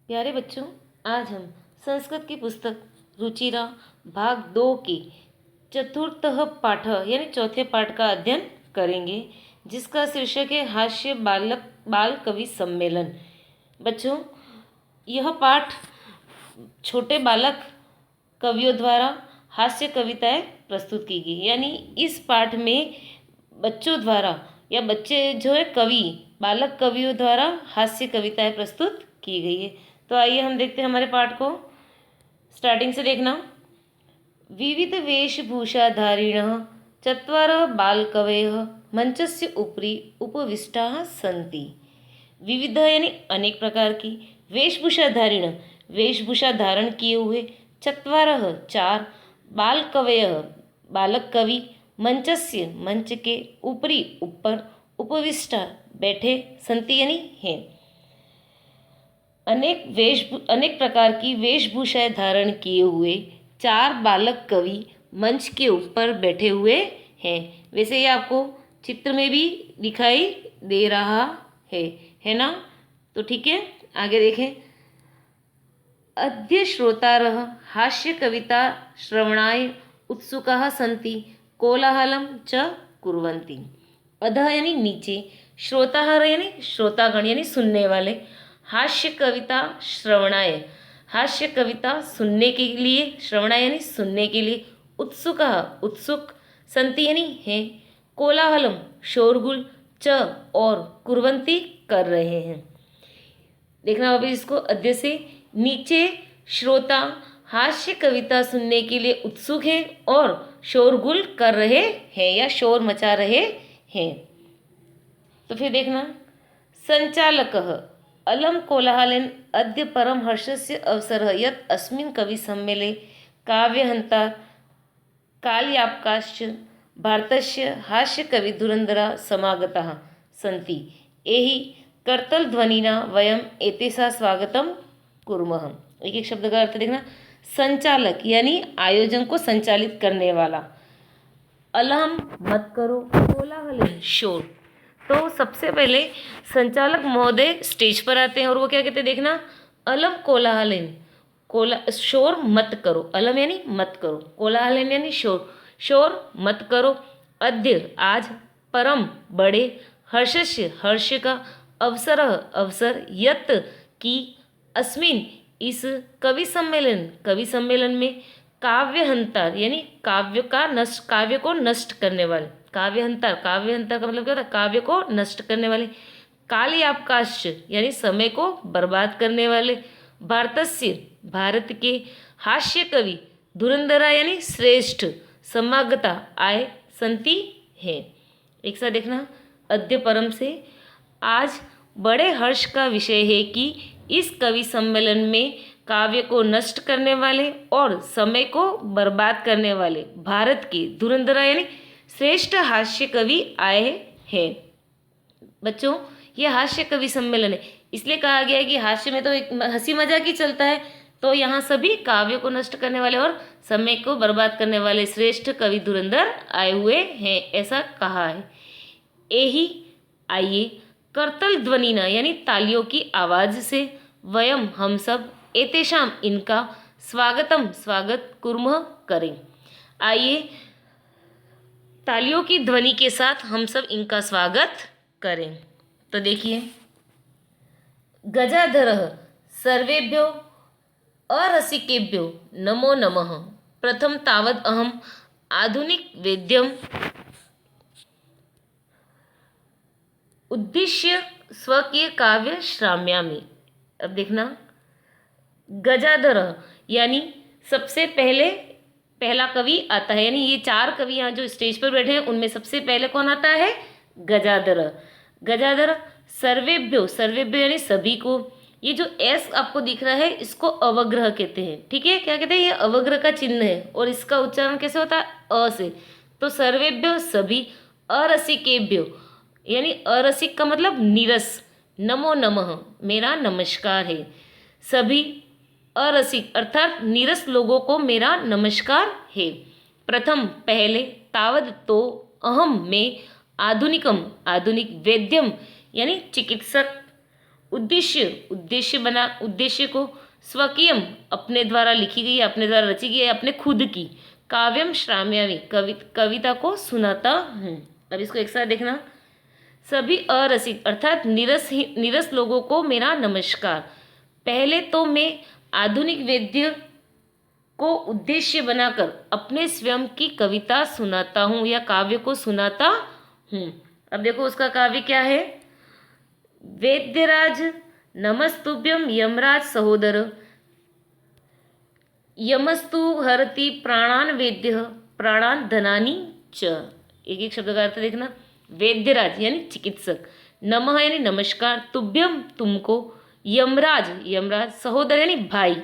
प्यारे बच्चों, आज हम संस्कृत की पुस्तक रुचिरा भाग 2 के चतुर्थ पाठ यानी चौथे पाठ का अध्ययन करेंगे, जिसका शीर्षक है हास्य बाल कवि सम्मेलन। बच्चों, यह पाठ छोटे बालक कवियों द्वारा हास्य कविताएं प्रस्तुत की गई, यानी इस पाठ में बच्चों द्वारा या बच्चे जो है कवि बालक कवियों द्वारा हास्य कविताएं प्रस्तुत की गई है। तो आइए हम देखते हैं हमारे पाठ को। स्टार्टिंग से देखना। विविध वेशभूषाधारिणः चत्वारः बालकवयः मंचस्य उपरि उपविष्टाः सन्ति। विविध यानी अनेक प्रकार की, वेशभूषाधारिण वेशभूषा धारण किए हुए, चत्वारः चार, बालकवयः बालक कवि, मंचस्य मंच के, ऊपरी ऊपर, उपविष्टा बैठे, सन्ति यानी हैं। अनेक प्रकार की वेशभूषाएं धारण किए हुए चार बालक कवि मंच के ऊपर बैठे हुए हैं। वैसे ये आपको चित्र में भी दिखाई दे रहा है ना? तो ठीक है, आगे देखें। अद्य श्रोतारः हास्य कविता श्रवणाय उत्सुकाः सन्ति, कोलाहलं च कुर्वन्ति। अधः यानी नीचे, श्रोताः यानी श्रोतागण यानी सुनने वाले, हास्य कविता श्रवणाय हास्य कविता सुनने के लिए, श्रवणाय यानी सुनने के लिए, उत्सुकाः उत्सुक, सन्ति यानी हैं, कोलाहलम शोरगुल, च और कुर्वन्ति कर रहे हैं। देखना अभी इसको, अद्य से नीचे श्रोता हास्य कविता सुनने के लिए उत्सुक हैं और शोरगुल कर रहे हैं या शोर मचा रहे हैं। तो फिर देखना, संचालकः अलम कोलाहलेन अद्य परम हर्षस्य अवसरः यत् अस्मिन् कवि सम्मेलने काव्यहन्ता कालयापकाश्च भारतस्य हास्य कवि धुरन्धरा समागताः सन्ति। एहि कर्तलध्वनिना वयम एतेषां स्वागतं कुर्मः। एक एक शब्द का अर्थ देखना। संचालक यानी आयोजन को संचालित करने वाला, अलहम मत करो, कोलाहल शोर। तो सबसे पहले संचालक महोदय स्टेज पर आते हैं और वो क्या कहते हैं देखना, अलम कोलाहलिन शोर मत करो, अलम यानी मत करो, कोलाहलिन यानी शोर मत करो, अद्य आज, परम बड़े, हर्षस्य हर्ष का, अवसर यत की, अस्मिन इस कवि सम्मेलन में, काव्यहंतार यानी काव्य को नष्ट करने वाले, काव्यहंतार का मतलब क्या होता है, काव्य को नष्ट करने वाले, कालयापकाश यानी समय को बर्बाद करने वाले, भारतस्य भारत के, हास्य कवि धुरंधरा यानी श्रेष्ठ, समागता आए, संति है। एक साथ देखना, अद्य परम से, आज बड़े हर्ष का विषय है कि इस कवि सम्मेलन में काव्य को नष्ट करने वाले और समय को बर्बाद करने वाले भारत के धुरंधरा यानी श्रेष्ठ हास्य कवि आए हैं। बच्चों, ये हास्य कवि सम्मेलन है, इसलिए कहा गया है कि हास्य में तो एक हंसी मजाक ही चलता है, तो यहाँ सभी काव्य को नष्ट करने वाले और समय को बर्बाद करने वाले श्रेष्ठ कवि धुरंधर आए हुए हैं, ऐसा कहा है। यही आइए करतल ध्वनिना यानी तालियों की आवाज से, वयम हम सब, एतेषाम इनका, स्वागत कुर्मः करें। आइए तालियों की ध्वनि के साथ हम सब इनका स्वागत करें। तो देखिए, गजाधरः सर्वेभ्यो अरसिकेभ्यो नमो नमः। प्रथम तावद अहम आधुनिक वेद्यम उद्देश्य स्वकीय काव्य श्राम्यामि। अब देखना, गजाधर यानी सबसे पहला कवि आता है, यानी ये चार कवि यहाँ जो स्टेज पर बैठे हैं उनमें सबसे पहले कौन आता है, गजाधर। सर्वेभ्यो यानी सभी को, ये जो एस आपको दिख रहा है इसको अवग्रह कहते हैं, ठीक है, क्या कहते हैं, ये अवग्रह का चिन्ह है और इसका उच्चारण कैसे होता है, अ से। तो सर्वेभ्यो सभी, अरसिकेभ्यो यानी अरसिक का मतलब नीरस, नमो नमः मेरा नमस्कार है, सभी अरसिक अर्थात नीरस लोगों को मेरा नमस्कार है। प्रथम पहले, तावद तो, अहम में, आधुनिक वेद्यम यानी चिकित्सक, उद्देश्य को, स्वकीयम अपने द्वारा लिखी गई, अपने द्वारा रची गई, अपने खुद की, काव्यम श्राम्यामि कविता को सुनाता हूँ। अब इसको एक साथ देखना। सभी अरसिक अर्थात नीरस लोगों को मेरा नमस्कार। पहले तो मैं आधुनिक वेद्य को उद्देश्य बनाकर अपने स्वयं की कविता सुनाता हूँ या काव्य को सुनाता हूँ। अब देखो उसका काव्य क्या है। वेद्यराज नमस्तुभ्यम यमराज सहोदर, यमस्तु हरति प्राणान वेद्य प्राणान धनानि च। एक एक शब्द का अर्थ देखना। वेद्यराज यानी चिकित्सक, नमः यानी नमस्कार, तुभ्यम तुमको, यमराज यमराज, सहोदर यानी भाई,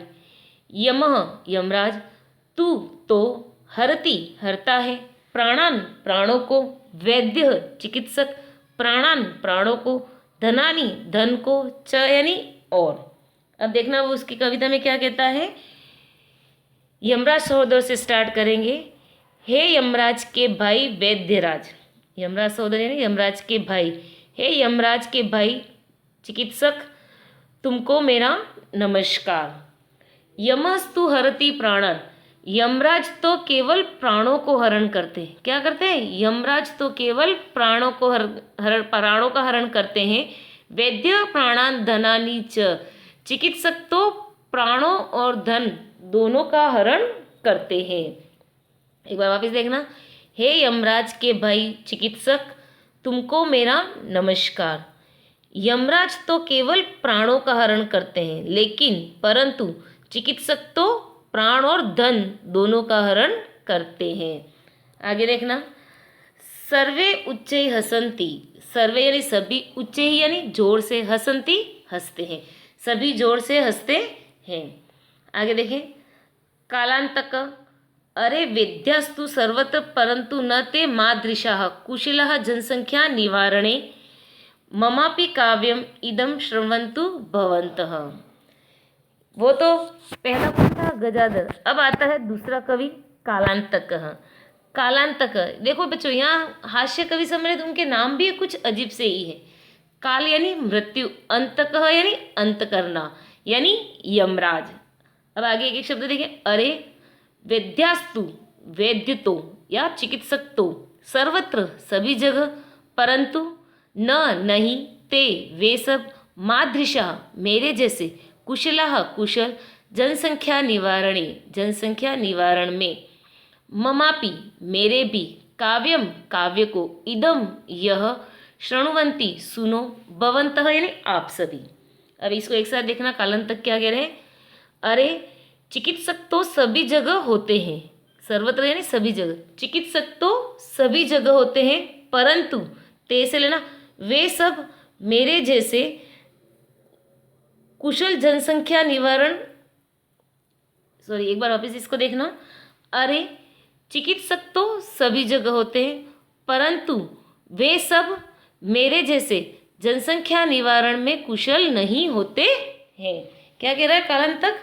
यमः यमराज, तू तो, हरति हरता है, प्राणान प्राणों को, वैद्य चिकित्सक, प्राणान प्राणों को, धनानि धन को, च यानी और। अब देखना वो उसकी कविता में क्या कहता है। यमराज सहोदर से स्टार्ट करेंगे। हे यमराज के भाई वैद्यराज, यमराज सहोदर यानी यमराज के भाई, हे यमराज के भाई चिकित्सक, तुमको मेरा नमस्कार। यमस्तु हरति प्राणन, यमराज तो केवल प्राणों को हरण करते हैं। क्या करते हैं? यमराज तो केवल प्राणों का हरण करते हैं। वैद्य प्राणान धनानि च, चिकित्सक तो प्राणों और धन दोनों का हरण करते हैं। एक बार वापस देखना। हे यमराज के भाई चिकित्सक, तुमको मेरा नमस्कार। यमराज तो केवल प्राणों का हरण करते हैं, लेकिन परंतु चिकित्सक तो प्राण और धन दोनों का हरण करते हैं। आगे देखना। सर्वे उच्चै हसंती, सर्वे यानी सभी, उच्चै यानी जोर से, हसंती हंसते हैं, सभी जोर से हंसते हैं। आगे देखें। कालांतक, अरे वेद्यास्तु सर्वत्र परंतु न ते मादृशाः कुशलाः जनसंख्या निवारणे, ममापि काव्यम इदम श्रवन्तु भवन्तः। वो तो पहला कौन था? गजाधर। अब आता है दूसरा कवि कालांतक। कालांतक, देखो बच्चों यहाँ हास्य कवि सम्मिलित उनके नाम भी कुछ अजीब से ही है। काल यानी मृत्यु, अंतक यानी अंत करना यानी यमराज। अब आगे एक एक शब्द देखें। अरे वेद्यास्तु वैद्य तो या चिकित्सक तो, सर्वत्र सभी जगह, परंतु न नहीं, ते वे सब, मादृशा मेरे जैसे, कुशलाः कुशल, जनसंख्या निवारणे जनसंख्या निवारण में, ममापि मेरे भी, काव्यम काव्य को, इदम यह, शृण्वन्ति सुनो, भवन्तः यानी आप सभी। अब इसको एक साथ देखना। कालांतक क्या कह रहे हैं। अरे चिकित्सक तो सभी जगह होते हैं, सर्वत्र यानी सभी जगह, चिकित्सक तो सभी जगह होते हैं, परंतु ते से लेना, वे सब मेरे जैसे कुशल जनसंख्या निवारण, सॉरी एक बार वापस इसको देखना। अरे चिकित्सक तो सभी जगह होते हैं, परंतु वे सब मेरे जैसे जनसंख्या निवारण में कुशल नहीं होते हैं। क्या कह रहा है कालांतक?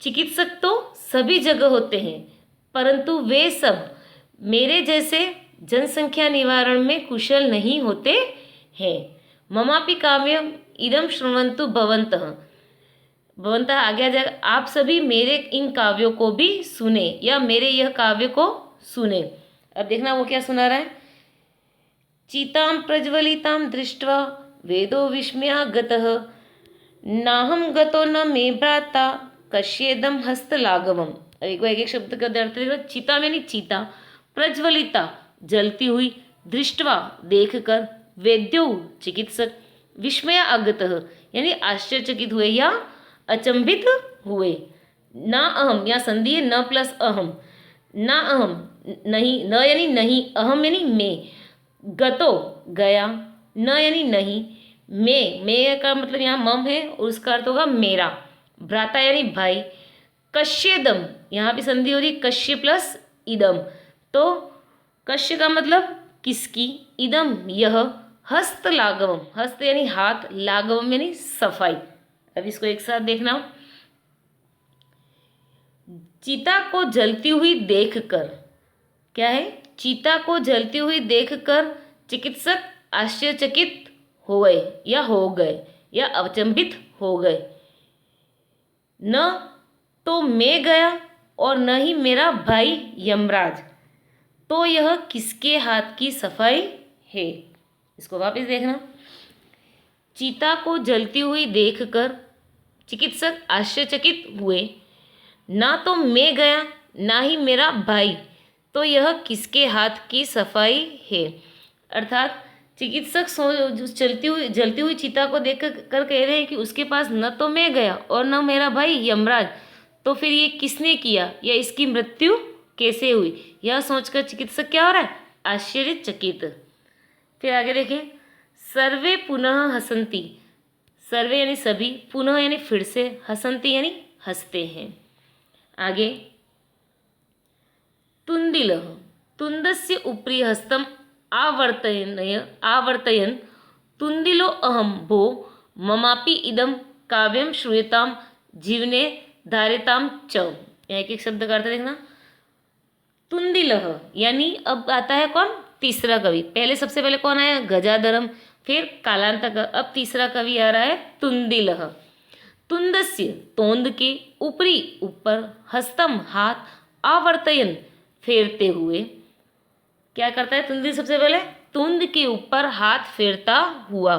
चिकित्सक तो सभी जगह होते हैं, परंतु वे सब मेरे जैसे जनसंख्या निवारण में कुशल नहीं होते हैं। ममापि काव्यम इदम श्रृण्वन्तु भवन्तः, भवन्तः आगे आ जाएगा, आप सभी मेरे इन काव्यों को भी सुने या मेरे यह काव्य को सुने। अब देखना वो क्या सुना रहा है। चितां प्रज्वलितां दृष्ट्वा वेदो विस्मयागतः, नाहं गतो न मे भ्राता कश्येदं हस्तलाघवम्। एक एक शब्द का अर्थ देखो। चिता यानी चीता, प्रज्वलिता जलती हुई, दृष्टवा देखकर, वेद्यो चिकित्सक, विस्मय आगतः यानी आश्चर्यचकित हुए या अचंभित हुए। न अहम या संधि है न प्लस अहम, न अहम नहीं, न यानी नहीं, अहम यानी मैं, गतो गया, न यानी नहीं, मैं का मतलब यहाँ मम है और उसका अर्थ होगा मेरा, भ्राता यानी भाई, कश्येदम यहाँ भी संधि हो रही, कश्य प्लस इदम, तो कश्य का मतलब किसकी, इदम यह, हस्त लाघवम, हस्त यानी हाथ, लाघवम यानी सफाई। अब इसको एक साथ देखना। चीता को जलती हुई देखकर, क्या है, चीता को जलती हुई देखकर चिकित्सक आश्चर्यचकित हो गए या हो गए, या अचंभित हो गए। न तो मैं गया और न ही मेरा भाई यमराज, तो यह किसके हाथ की सफाई है। इसको वापस देखना। चीता को जलती हुई देखकर चिकित्सक आश्चर्यचकित हुए। ना तो मैं गया ना ही मेरा भाई, तो यह किसके हाथ की सफाई है। अर्थात चिकित्सक जलती हुई चीता को देख कर कह रहे हैं कि उसके पास न तो मैं गया और न मेरा भाई यमराज, तो फिर ये किसने किया या इसकी मृत्यु कैसे हुई। यह सोचकर चिकित्सक क्या हो रहा है, आश्चर्यचकित। फिर आगे देखें। सर्वे पुनः हसंती, सर्वे यानी सभी, पुनः यानी फिर से, हसंती यानी हंसते हैं। आगे तुंदिल, तुंदस्य उपरि हस्तम आवर्तयन तुंदिलो अहम भो ममापि इदम काव्यम श्रूयताम जीवने धारिताम च। यहाँ एक शब्द का अर्थ देखना। तुंदिलह यानी अब आता है कौन, तीसरा कवि। पहले सबसे पहले कौन आया, गजाधरम, फिर कालांतक, अब तीसरा कवि आ रहा है तुंदिलह। तुंदस्य तोंद के, ऊपरी ऊपर, हस्तम हाथ, आवर्तयन फेरते हुए। क्या करता है तुंदिल, सबसे पहले तुंद के ऊपर हाथ फेरता हुआ।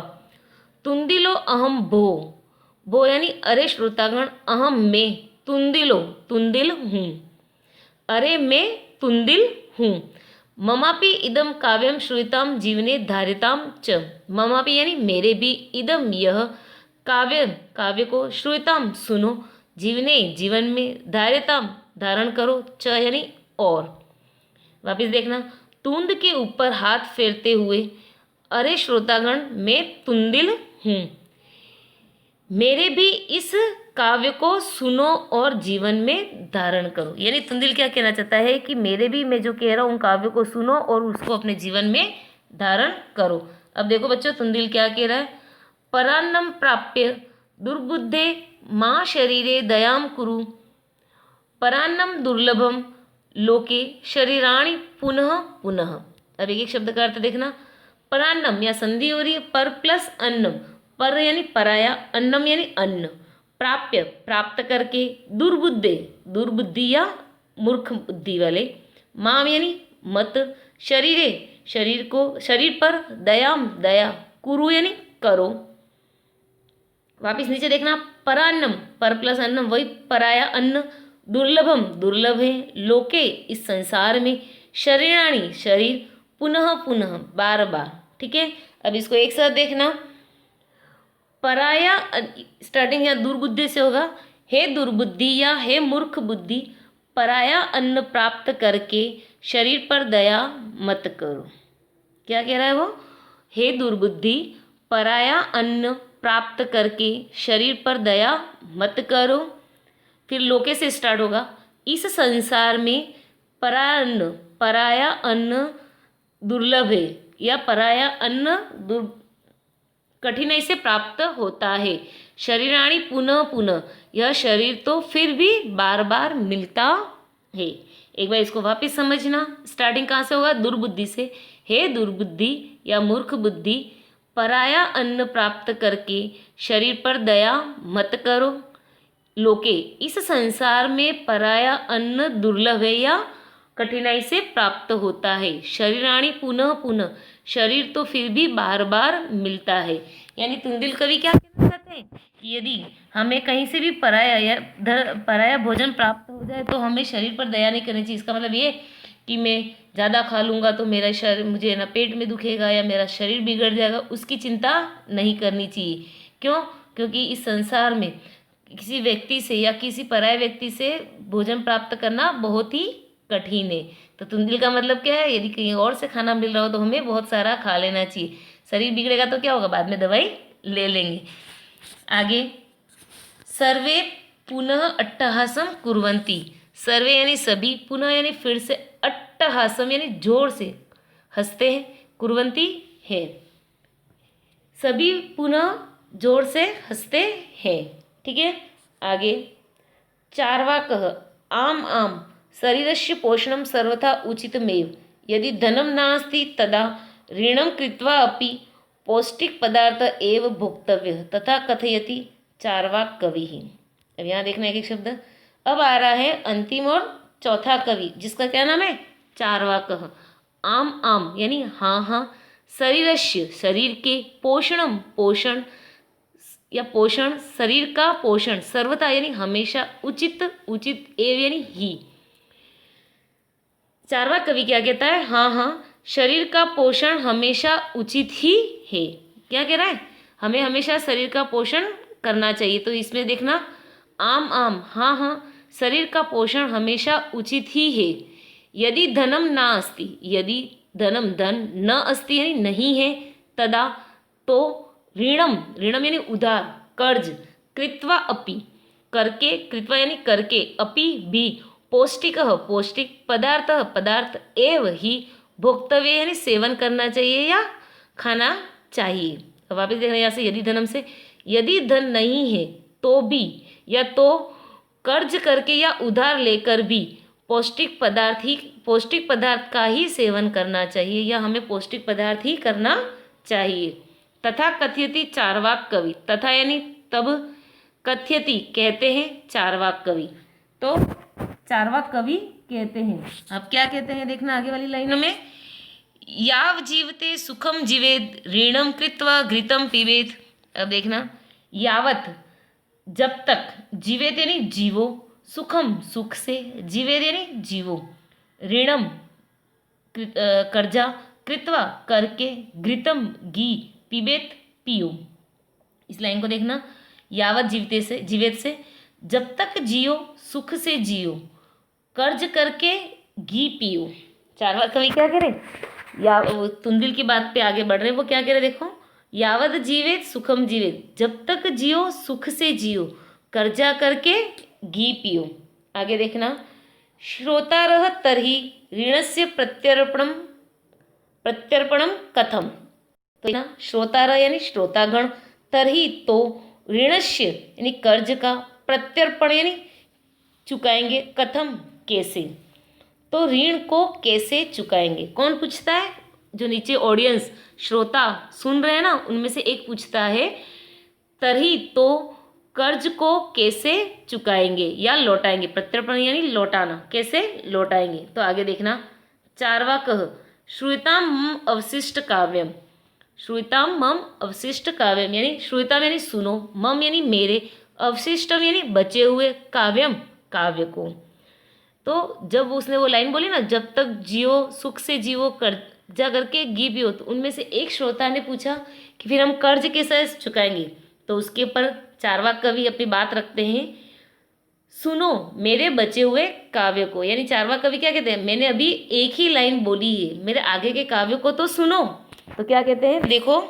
तुंदिलो अहम भो, भो यानी अरे श्रोतागण, अहम मैं, तुंदिलो तुंदिल हूँ, अरे मैं तुंदिल हूँ। ममापि इदम काव्यम श्रूयताम जीवने धारिताम च, ममापि यानी मेरे भी, इदम यह, काव्य काव्य को, श्रूयताम सुनो, जीवने जीवन में, धारिताम धारण करो, च यानी और। वापिस देखना। तुंद के ऊपर हाथ फेरते हुए, अरे श्रोतागण मैं तुंदिल हूँ, मेरे भी इस काव्य को सुनो और जीवन में धारण करो। यानी तुंदिल क्या कहना चाहता है कि मेरे भी, मैं जो कह रहा हूँ उन काव्य को सुनो और उसको अपने जीवन में धारण करो। अब देखो बच्चों तुंदिल क्या कह रहा है। परान्नम प्राप्य दुर्बुद्धे माँ शरीरे दयाम कुरु, परान्नम दुर्लभम लोके शरीराणि पुनः पुनः। अब एक शब्द का अर्थ देखना। परान्नम या संधि हो रही है, पर प्लस अन्नम, पर यानी पराया, अन्नम यानी अन्न, प्राप्य प्राप्त करके, दुर्बुद्धे दुर्बुद्धि या मूर्ख बुद्धि वाले, माम यानी मत, शरीरे शरीर को, शरीर पर, दयाम दया, कुरु यानी करो। वापिस नीचे देखना। परान्नम पर प्लस अन्नम वही पराया अन्न, दुर्लभम दुर्लभ है, लोके इस संसार में, शरीराणी शरीर, पुनः पुनः बार बार। ठीक है, अब इसको एक साथ देखना। पराया स्टार्टिंग या दुर्बुद्धि से होगा। हे दुर्बुद्धि या हे मूर्ख बुद्धि, पराया अन्न प्राप्त करके शरीर पर दया मत करो। क्या कह रहा है वो, हे दुर्बुद्धि पराया अन्न प्राप्त करके शरीर पर दया मत करो। फिर लोके से स्टार्ट होगा। इस संसार में पराया अन्न दुर्लभ है या पराया अन्न कठिनाई से प्राप्त होता है। शरीराणी पुनः पुनः, यह शरीर तो फिर भी बार बार मिलता है। एक बार इसको वापस समझना। स्टार्टिंग कहाँ से होगा, दुर्बुद्धि से। हे दुर्बुद्धि या मूर्ख बुद्धि, पराया अन्न प्राप्त करके शरीर पर दया मत करो। लोके इस संसार में पराया अन्न दुर्लभ है या कठिनाई से प्राप्त होता है। शरीराणी पुनः पुनः, शरीर तो फिर भी बार बार मिलता है। यानी तुंदिल कवि क्या कहना चाहते हैं कि यदि हमें कहीं से भी पराया भोजन प्राप्त हो जाए तो हमें शरीर पर दया नहीं करनी चाहिए। इसका मतलब ये कि मैं ज़्यादा खा लूँगा तो मेरा शरीर, मुझे ना पेट में दुखेगा या मेरा शरीर बिगड़ जाएगा, उसकी चिंता नहीं करनी चाहिए। क्यों, क्योंकि इस संसार में किसी व्यक्ति से या किसी पराये व्यक्ति से भोजन प्राप्त करना बहुत ही कठिन है। तो तुंदिल का मतलब क्या है, यदि कहीं और से खाना मिल रहा हो तो हमें बहुत सारा खा लेना चाहिए। शरीर बिगड़ेगा तो क्या होगा, बाद में दवाई ले लेंगे। आगे, सर्वे पुनः अट्टहासम कुर्वन्ति, सर्वे यानी सभी, पुनः यानी फिर से, अट्टहासम यानी जोर से हंसते हैं, कुर्वन्ति है, सभी पुनः जोर से हंसते हैं। ठीक है, आगे, चार्वाकः आम आम शरीरस्य पोषणं सर्वथा उचितमेव, यदि धनं नास्ति तदा ऋणं कृत्वा अपि पौष्टिक पदार्थ एव भोक्तव्य तथा कथयति चार्वाक कवि ही। अब यहाँ देखना एक एक शब्द। अब आ रहा है अंतिम और चौथा कवि, जिसका क्या नाम है? चार्वाकः। आम आम यानी हाँ हाँ, शरीरस्य शरीर के, पोषणम पोषण या पोषण शरीर का पोषण, सर्वथा यानी हमेशा, उचित उचित, एव यानी ही। चार्वाक कवि क्या कहता है? हाँ हाँ, शरीर का पोषण हमेशा उचित ही है। क्या कह रहा है? हमें हमेशा शरीर का पोषण करना चाहिए। तो इसमें देखना आम आम, हाँ हाँ, शरीर का पोषण हमेशा उचित ही है। यदि धनम ना अस्ति, यदि धनम धन न अस्ति यानी नहीं है, तदा तो ऋणम, ऋणम यानी उधार, कर्ज, कृत्वा अपि करके, कृत्वा यानी करके, अपि भी, पौष्टिक पौष्टिक, पदार्थ पदार्थ, एव ही, भोक्तव्य यानी सेवन करना चाहिए या खाना चाहिए। अब वापस देखना यहाँ से यदि धनम से, यदि धन नहीं है तो भी, या तो कर्ज करके या उधार लेकर भी पौष्टिक पदार्थ का ही सेवन करना चाहिए, या हमें पौष्टिक पदार्थ ही करना चाहिए। तथा कथयति चार्वाक कवि, तथा यानी तब, कथयति कहते हैं, चार्वाक कवि। तो चार्वाक कवि कहते हैं। अब क्या कहते हैं देखना आगे वाली लाइनों में। याव जीवते सुखम जीवेद ऋणम कृत्वा घृतम पीवेद। अब देखना, यावत जब तक, जीवेत यानी जीवो, सुखम सुख से, जीवेद यानी जीवो, ऋणम कर्जा, कृत्वा करके, घृतम घी, पीबेत पियो। इस लाइन को देखना, यावत जीवते से, जीवेत से, जब तक जियो सुख से जियो, कर्ज करके घी पियो। चार्वाक कवि क्या कह रहे? या तुंदिल की बात पे आगे बढ़ रहे, वो क्या कह रहे देखो, यावत जीवेत सुखम जीवेत, जब तक जियो सुख से जियो, कर्जा करके घी पियो। आगे देखना, श्रोतारः तर्हि ऋणस्य प्रत्यर्पणम कथम। तो ना, श्रोतारः यानी श्रोतागण, तर्हि तो, ऋणस्य यानी कर्ज का, प्रत्यर्पण यानी चुकाएंगे, कथम कैसे। तो ऋण को कैसे चुकाएंगे? कौन पूछता है? जो नीचे ऑडियंस श्रोता सुन रहे हैं ना, उनमें से एक पूछता है, तर्हि तो कर्ज को कैसे चुकाएंगे या लौटाएंगे। प्रत्यर्पण यानी लौटाना, कैसे लौटाएंगे। तो आगे देखना, चार्वाकः श्रूयताम मम अवशिष्ट काव्यम, श्रूयताम मम अवशिष्ट काव्यम यानी श्रूयताम यानी सुनो, मम यानी मेरे, अवशिष्टम यानी बचे हुए, काव्यम काव्य को। तो जब उसने वो लाइन बोली ना, जब तक जियो सुख से जियो, कर्जा करके घी पियो, तो उनमें से एक श्रोता ने पूछा कि फिर हम कर्ज कैसे चुकाएंगे। तो उसके ऊपर चार्वाक कवि अपनी बात रखते हैं, सुनो मेरे बचे हुए काव्य को। यानी चार्वाक कवि क्या कहते हैं, मैंने अभी एक ही लाइन बोली है, मेरे आगे के काव्य को तो सुनो। तो क्या कहते हैं देखो,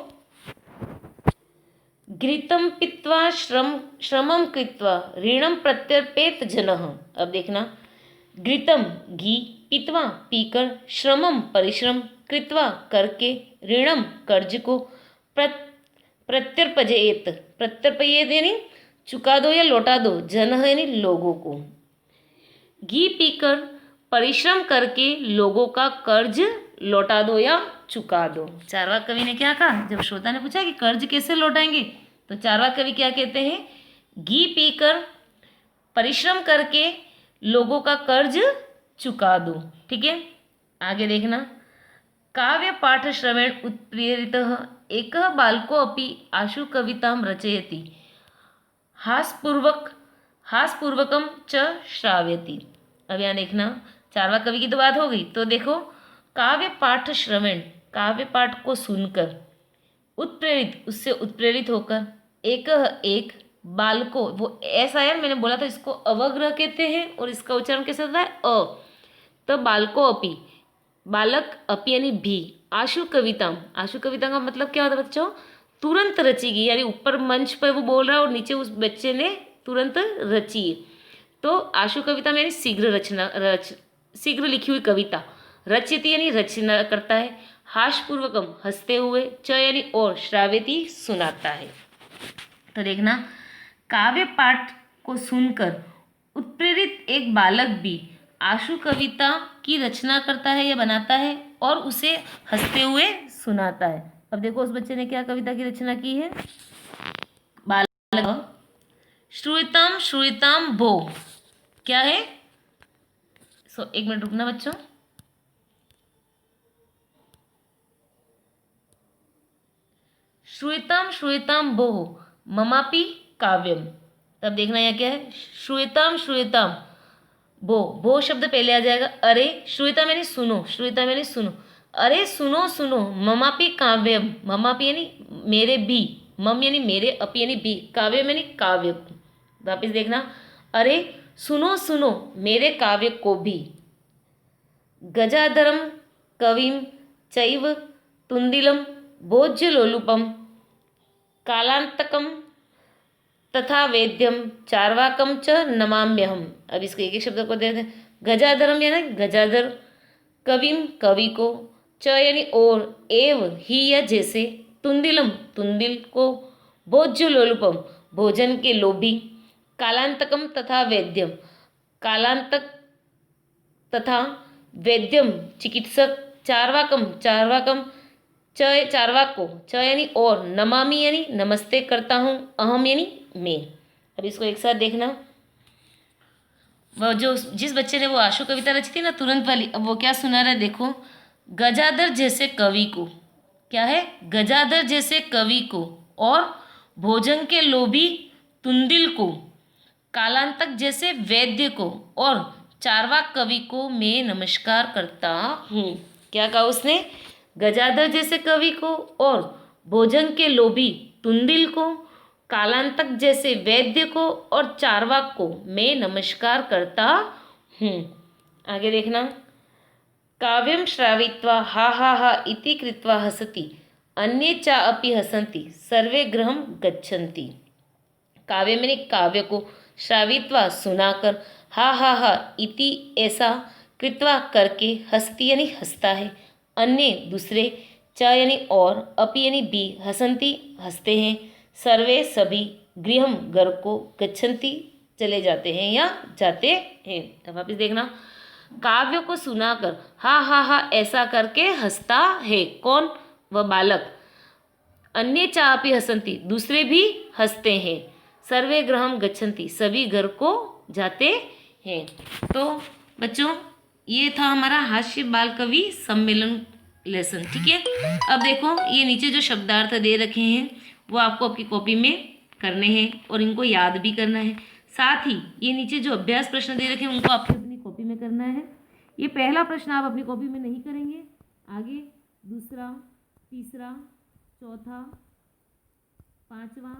घृतम पीत्वा श्रमम कृत्वा ऋणम प्रत्यर्पेत जनः। अब देखना, घृतम घी, पीत्वा पीकर, श्रमम परिश्रम, कृत्वा करके, ऋणम कर्ज को, प्रत्यर्पजेत, प्रत्यर्पयेत यानी चुका दो या लौटा दो, जन यानी लोगों को, घी पीकर परिश्रम करके लोगों का कर्ज लौटा दो या चुका दो। चार्वाक कवि ने क्या कहा, जब श्रोता ने पूछा कि कर्ज कैसे लौटाएंगे, तो चार्वाक कवि क्या कहते हैं, घी पीकर परिश्रम करके लोगों का कर्ज चुका दो। ठीक है, आगे देखना, काव्य पाठ श्रवण उत्प्रेरितः एकः बालको अपि आशु कवितां रचयति हास्यपूर्वकम च श्राव्यति। अब यहाँ देखना, चार्वाक कवि की तो बात हो गई। तो देखो, काव्य पाठ श्रवण, काव्य पाठ को सुनकर, उत्प्रेरित उससे उत्प्रेरित होकर, एक बालको, वो ऐसा है, मैंने बोला था इसको अवग्रह कहते हैं और इसका उच्चारण कैसे होता है, अ। तो बालको अपि, बालक अपि यानी भी, आशु कविता का मतलब क्या होता है बच्चों, तुरंत रचेगी, यानी ऊपर मंच पर वो बोल रहा है और नीचे उस बच्चे ने तुरंत रची। तो आशु कविता में यानी शीघ्र लिखी हुई कविता, रचयति यानी रचना करता है, हास्यपूर्वकम हंसते हुए, च यानी और, श्राव्यति सुनाता है। तो देखना, काव्य पाठ को सुनकर उत्प्रेरित एक बालक भी आशु कविता की रचना करता है या बनाता है और उसे हंसते हुए सुनाता है। अब देखो उस बच्चे ने क्या कविता की रचना की है। बालक श्रूयताम श्रूयताम भो, क्या है? एक मिनट रुकना बच्चों। श्रूयताम श्रूयताम भो ममापि काव्यम। तब देखना यहाँ क्या है, श्रूयताम श्रूयताम भो शब्द पहले आ जाएगा। अरे श्रूयता मैंने सुनो, श्रूयता मैंने सुनो, अरे सुनो सुनो, ममापि काव्यम, ममापि यानी मेरे भी, मम यानी मेरे, अपि यानी भी, काव्यम यानी काव्य। वापिस देखना, अरे सुनो सुनो मेरे काव्य को भी। गजाधरम कविम चैव तुंदिलम भोज्यलोलुपम कालांतकम तथा वेद्यम चार्वाकम च नमाम्यहम। अब इसको एक एक शब्द को देते हैं। गजाधरम यानी गजाधर, कविम कवि को, च यानी और, एव ही या जैसे, तुंदिलम तुंदिल को, भोज्यलोलुपम भोजन के लोभी, कालांतकम तथा वेद्यम कालांतक तथा वेद्यम चिकित्सक, चार्वाकम चार्वाकम च चार्वाक को, च यानी और, नमामि यानी नमस्ते करता हूँ, अहम यानी मैं। अब इसको एक साथ देखना। वह जो जिस बच्चे ने वो आशु कविता रची थी ना तुरंत वाली, अब वो क्या सुना रहा है देखो। गजाधर जैसे कवि को, क्या है? गजाधर जैसे कवि को और भोजन के लोभी तुंदिल को, कालांतक जैसे वैद्य को और चार्वाक कवि को मैं नमस्कार करता हूँ। क्या कहा उसने? गजाधर जैसे कवि को और भोजन के लोभी तुंदिल को, कालांतक जैसे वैद्य को और चार्वाक को मैं नमस्कार करता हूँ। आगे देखना। काव्यम श्रावित्वा हा हा हा इति कृत्वा हसति अन्ये चा अपि हसन्ति सर्वे गृहं गच्छन्ति। काव्य मैंने काव्य को, श्रावित्वा सुनाकर, हा हा हा इति ऐसा, कृत्वा करके, हस्ती यानी हंसता है, अन्य दूसरे, च यानी और, अपि यानी भी, हसंती हंसते हैं, सर्वे सभी, गृहम घर को, गच्छन्ति चले जाते हैं या जाते हैं। अब वापिस देखना। काव्य को सुनाकर हा हा हा ऐसा करके हंसता है, कौन? वह बालक। अन्य चापी हसंती दूसरे भी हंसते हैं, सर्वे गृहम गच्छन्ति सभी घर को जाते हैं। तो बच्चों ये था हमारा हास्य बाल कवि सम्मेलन लेसन, ठीक है। अब देखो ये नीचे जो शब्दार्थ दे रखे हैं वो आपको आपकी कॉपी में करने हैं और इनको याद भी करना है। साथ ही ये नीचे जो अभ्यास प्रश्न दे रखे हैं उनको आपको अपनी कॉपी में करना है। ये पहला प्रश्न आप अपनी कॉपी में नहीं करेंगे, आगे दूसरा, तीसरा, चौथा, पांचवा,